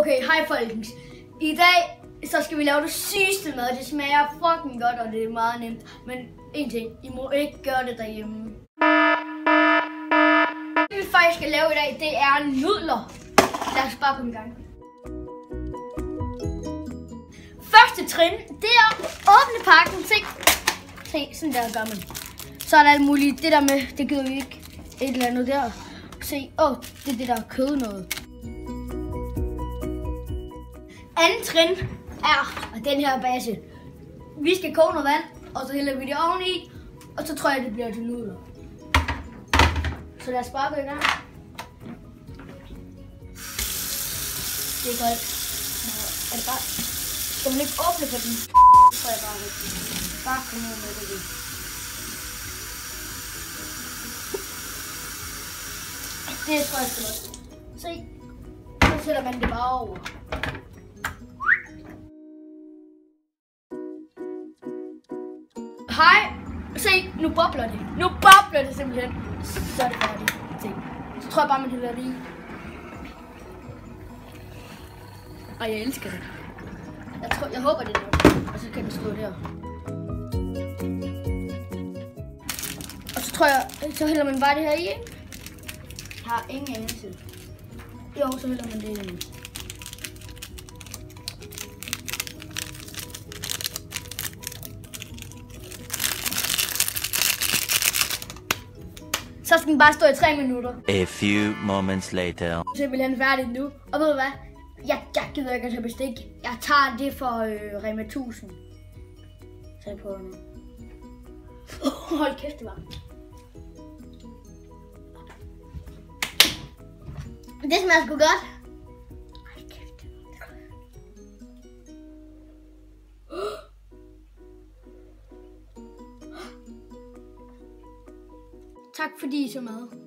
Okay, hej folkens. I dag så skal vi lave det sygeste mad. Det smager fucking godt, og det er meget nemt. Men en ting, I må ikke gøre det derhjemme. Det vi faktisk skal lave i dag, det er nudler. Lad os bare komme i gang. Første trin, det er at åbne pakken. Se, sådan der gør man. Så er der alt muligt. Det der med, det gider vi ikke. Et eller andet der. Se, det er det der kød noget. Anden trin er den her base. Vi skal koge noget vand, og så hælder vi det oveni, og så tror jeg, det bliver til nudler. Så lad os bare gå i gang. Det er godt. Er det bare... Skal man ikke åbne for den? Det tror jeg bare rigtigt. Bare kom ud med det. Det tror jeg skal godt. Se, så sætter man det bare over. Hej! Se, nu bobler det. Nu bobler det simpelthen. Så er det færdigt. Se. Så tror jeg bare, man hælder det i. Ej, jeg elsker det. Jeg håber, det er nok. Og så kan det stå der. Og så tror jeg, så hælder man bare det her i, ikke? Jeg har ingen anelse. Jo, så hælder man det i. Så skal den bare stå i 3 minutter. A few moments later. Simpelthen færdigt nu. Og ved du hvad? Jeg gider ikke at tage bestik. Jeg tager det for Rema 1000. Så jeg prøver nu. Hold kæft, det var. Det smager sgu godt. Hold kæft. Tak fordi I så med.